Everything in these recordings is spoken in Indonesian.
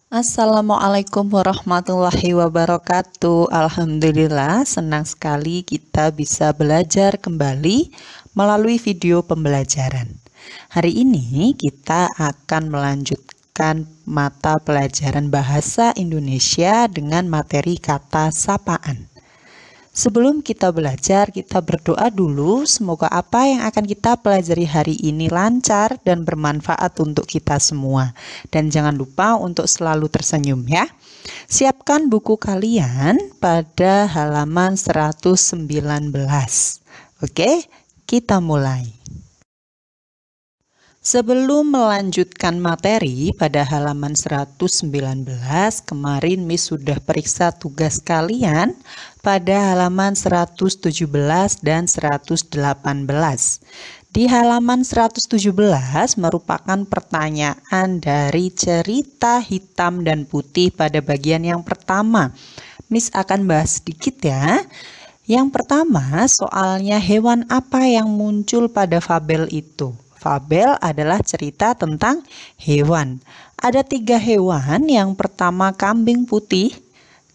Assalamualaikum warahmatullahi wabarakatuh. Alhamdulillah, senang sekali kita bisa belajar kembali melalui video pembelajaran. Hari ini kita akan melanjutkan mata pelajaran bahasa Indonesia dengan materi kata sapaan. Sebelum kita belajar, kita berdoa dulu. Semoga apa yang akan kita pelajari hari ini lancar dan bermanfaat untuk kita semua. Dan jangan lupa untuk selalu tersenyum ya. Siapkan buku kalian pada halaman 119. Oke, kita mulai. Sebelum melanjutkan materi pada halaman 119, kemarin Miss sudah periksa tugas kalian pada halaman 117 dan 118. Di halaman 117 merupakan pertanyaan dari cerita hitam dan putih pada bagian yang pertama. Miss akan bahas sedikit ya. Yang pertama, soalnya hewan apa yang muncul pada fabel itu? Fabel adalah cerita tentang hewan. Ada 3 hewan. Yang pertama kambing putih,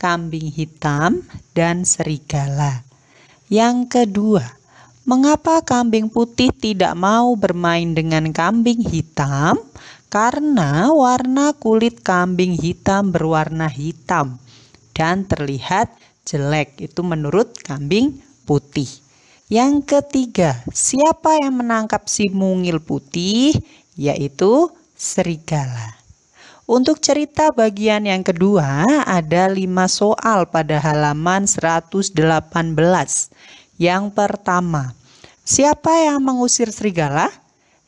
kambing hitam, dan serigala. Yang kedua, mengapa kambing putih tidak mau bermain dengan kambing hitam? Karena warna kulit kambing hitam berwarna hitam dan terlihat jelek. Itu menurut kambing putih. Yang ketiga, siapa yang menangkap si mungil putih? Yaitu serigala. Untuk cerita bagian yang kedua, ada 5 soal pada halaman 118. Yang pertama, siapa yang mengusir serigala?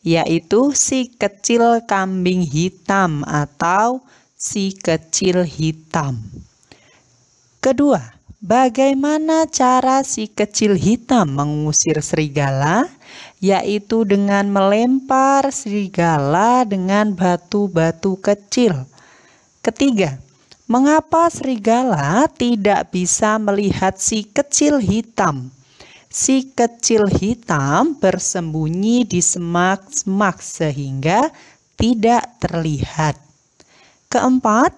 Yaitu si kecil kambing hitam atau si kecil hitam. Kedua, bagaimana cara si kecil hitam mengusir serigala? Yaitu dengan melempar serigala dengan batu-batu kecil. Ketiga, mengapa serigala tidak bisa melihat si kecil hitam? Si kecil hitam bersembunyi di semak-semak sehingga tidak terlihat. Keempat,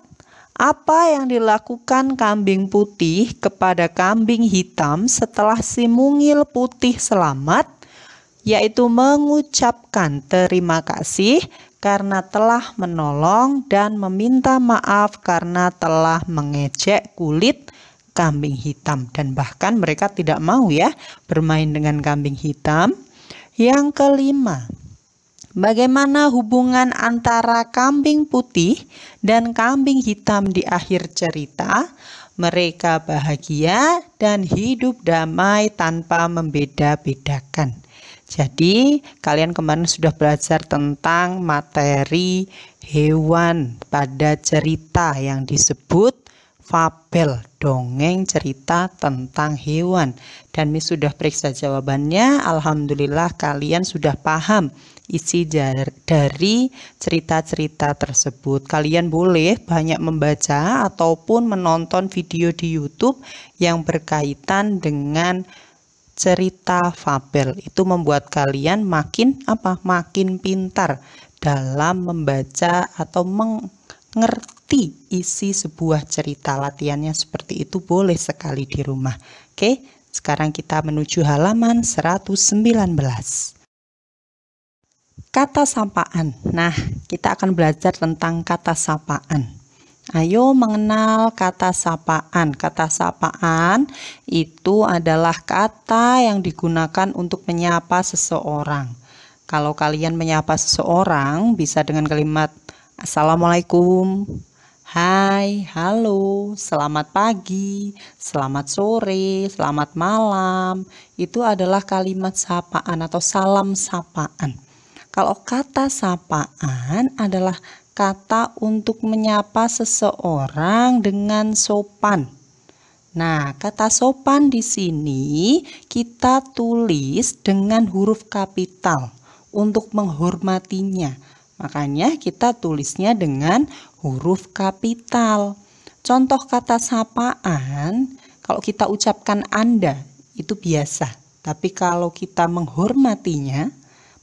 apa yang dilakukan kambing putih kepada kambing hitam setelah si mungil putih selamat? Yaitu mengucapkan terima kasih karena telah menolong dan meminta maaf karena telah mengejek kulit kambing hitam. Dan bahkan mereka tidak mau ya bermain dengan kambing hitam. Yang kelima, bagaimana hubungan antara kambing putih dan kambing hitam di akhir cerita? Mereka bahagia dan hidup damai tanpa membeda-bedakan. Jadi kalian kemarin sudah belajar tentang materi hewan pada cerita yang disebut fabel, dongeng cerita tentang hewan. Dan Miss sudah periksa jawabannya. Alhamdulillah kalian sudah paham isi dari cerita-cerita tersebut. Kalian boleh banyak membaca ataupun menonton video di YouTube yang berkaitan dengan cerita fabel. Itu membuat kalian makin pintar dalam membaca atau mengerti isi sebuah cerita. Latihannya seperti itu boleh sekali di rumah. Oke, sekarang kita menuju halaman 119. Kata sapaan. Nah, kita akan belajar tentang kata sapaan. Ayo mengenal kata sapaan. Kata sapaan itu adalah kata yang digunakan untuk menyapa seseorang. Kalau kalian menyapa seseorang bisa dengan kalimat Assalamualaikum, hai, halo, selamat pagi, selamat sore, selamat malam. Itu adalah kalimat sapaan atau salam sapaan. Kalau kata sapaan adalah kata untuk menyapa seseorang dengan sopan. Nah, kata sopan di sini kita tulis dengan huruf kapital untuk menghormatinya. Makanya kita tulisnya dengan huruf kapital. Contoh kata sapaan, kalau kita ucapkan Anda, itu biasa. Tapi kalau kita menghormatinya,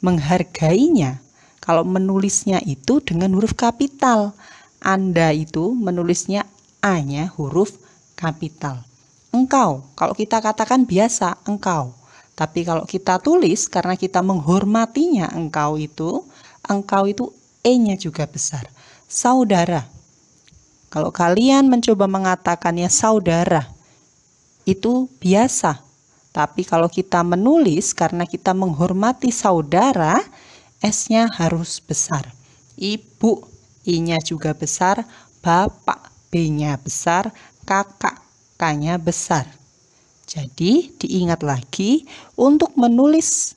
menghargainya, kalau menulisnya itu dengan huruf kapital. Anda itu menulisnya A-nya huruf kapital. Engkau, kalau kita katakan biasa engkau. Tapi kalau kita tulis karena kita menghormatinya engkau itu E-nya juga besar. Saudara. Kalau kalian mencoba mengatakannya saudara, itu biasa. Tapi kalau kita menulis karena kita menghormati saudara, S-nya harus besar. Ibu, I-nya juga besar. Bapak, B-nya besar. Kakak, K-nya besar. Jadi diingat lagi, untuk menulis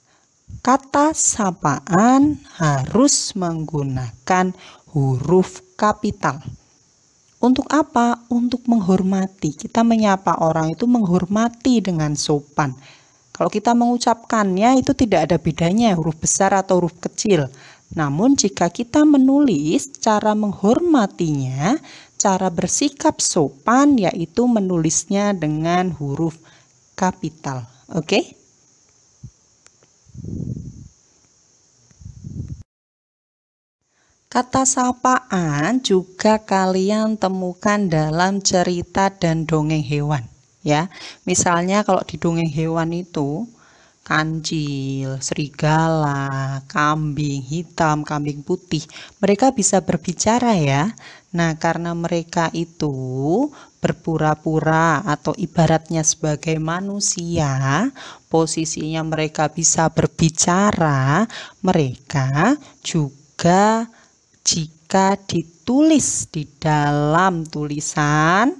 kata sapaan harus menggunakan huruf kapital. Untuk apa? Untuk menghormati. Kita menyapa orang itu menghormati dengan sopan. Kalau kita mengucapkannya itu tidak ada bedanya huruf besar atau huruf kecil. Namun jika kita menulis, cara menghormatinya, cara bersikap sopan yaitu menulisnya dengan huruf kapital. Oke? Kata sapaan juga kalian temukan dalam cerita dan dongeng hewan, ya. Misalnya kalau di dongeng hewan itu kancil, serigala, kambing hitam, kambing putih, mereka bisa berbicara ya. Nah, karena mereka itu berpura-pura atau ibaratnya sebagai manusia, posisinya mereka bisa berbicara, mereka juga jika ditulis di dalam tulisan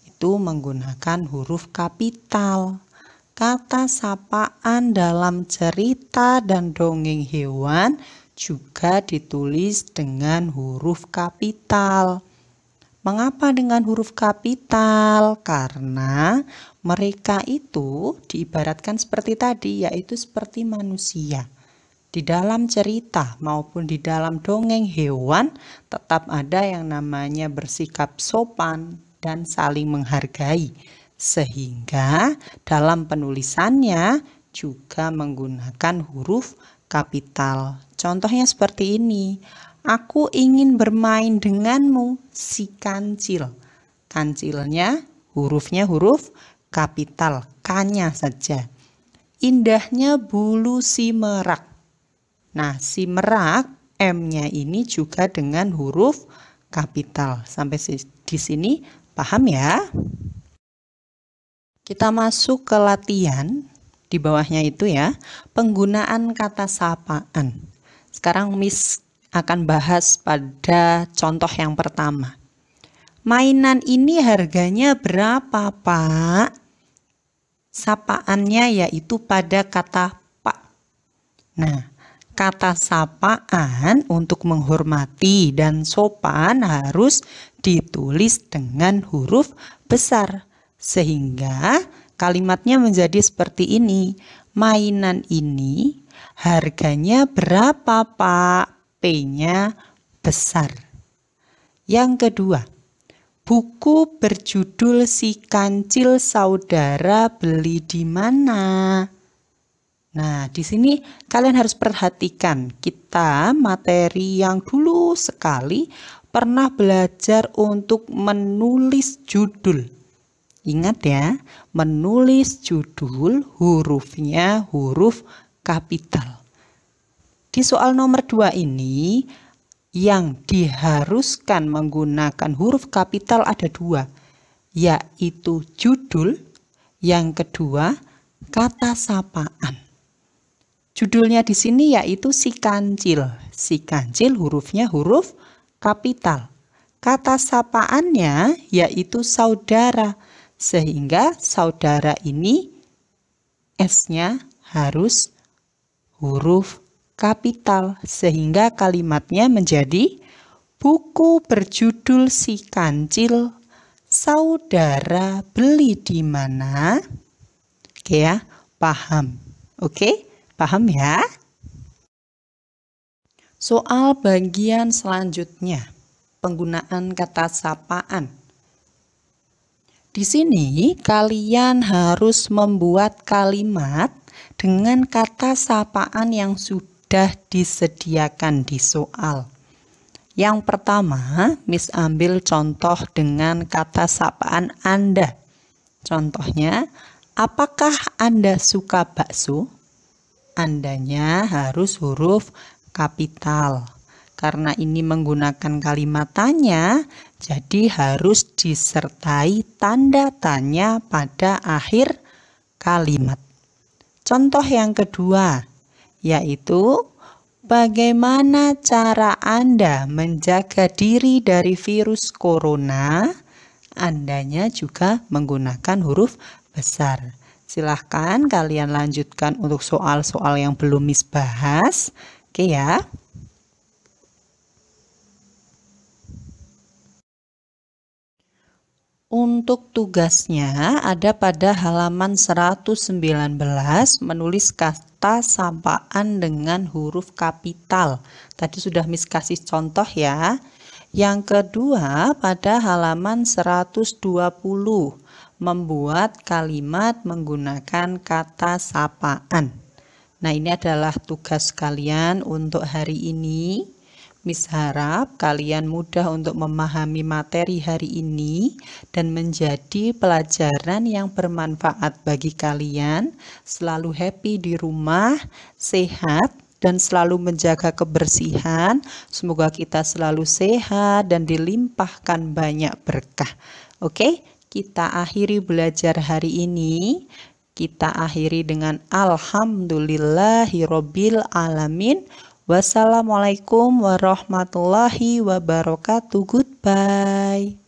itu menggunakan huruf kapital. Kata sapaan dalam cerita dan dongeng hewan juga ditulis dengan huruf kapital. Mengapa dengan huruf kapital? Karena mereka itu diibaratkan seperti tadi, yaitu seperti manusia. Di dalam cerita maupun di dalam dongeng hewan tetap ada yang namanya bersikap sopan dan saling menghargai. Sehingga dalam penulisannya juga menggunakan huruf kapital. Contohnya seperti ini. Aku ingin bermain denganmu, si kancil. Kancilnya hurufnya huruf kapital, K-nya saja. Indahnya bulu si merak. Nah, si merak, M-nya ini juga dengan huruf kapital. Sampai di sini paham ya? Kita masuk ke latihan. Di bawahnya itu ya, penggunaan kata sapaan. Sekarang Miss akan bahas pada contoh yang pertama. Mainan ini harganya berapa, Pak? Sapaannya yaitu pada kata Pak. Nah, kata sapaan untuk menghormati dan sopan harus ditulis dengan huruf besar. Sehingga kalimatnya menjadi seperti ini. Mainan ini harganya berapa, Pak? P-nya besar. Yang kedua, buku berjudul Si Kancil Saudara beli di mana? Nah, di sini kalian harus perhatikan, kita materi yang dulu sekali pernah belajar untuk menulis judul. Ingat ya, menulis judul hurufnya huruf kapital. Di soal nomor 2 ini, yang diharuskan menggunakan huruf kapital ada 2, yaitu judul, yang kedua kata sapaan. Judulnya di sini yaitu Si Kancil. Si Kancil hurufnya huruf kapital. Kata sapaannya yaitu saudara. Sehingga saudara ini S-nya harus huruf kapital. Sehingga kalimatnya menjadi buku berjudul Si Kancil Saudara beli di mana? Oke ya, paham. Oke? Paham ya? Soal bagian selanjutnya, penggunaan kata sapaan. Di sini kalian harus membuat kalimat dengan kata sapaan yang sudah disediakan di soal. Yang pertama, Miss ambil contoh dengan kata sapaan Anda. Contohnya, apakah Anda suka bakso? Andanya harus huruf kapital. Karena ini menggunakan kalimat tanya, jadi harus disertai tanda tanya pada akhir kalimat. Contoh yang kedua, yaitu bagaimana cara Anda menjaga diri dari virus corona? Andanya juga menggunakan huruf besar. Silahkan kalian lanjutkan untuk soal-soal yang belum Miss bahas. Oke ya. Untuk tugasnya ada pada halaman 119 menulis kata sapaan dengan huruf kapital. Tadi sudah Miss kasih contoh ya. Yang kedua pada halaman 120 membuat kalimat menggunakan kata sapaan. Nah, ini adalah tugas kalian untuk hari ini. Miss harap kalian mudah untuk memahami materi hari ini dan menjadi pelajaran yang bermanfaat bagi kalian. Selalu happy di rumah, sehat, dan selalu menjaga kebersihan. Semoga kita selalu sehat dan dilimpahkan banyak berkah. Oke, kita akhiri belajar hari ini. Kita akhiri dengan alhamdulillahirobbil alamin. Wassalamualaikum warahmatullahi wabarakatuh. Goodbye.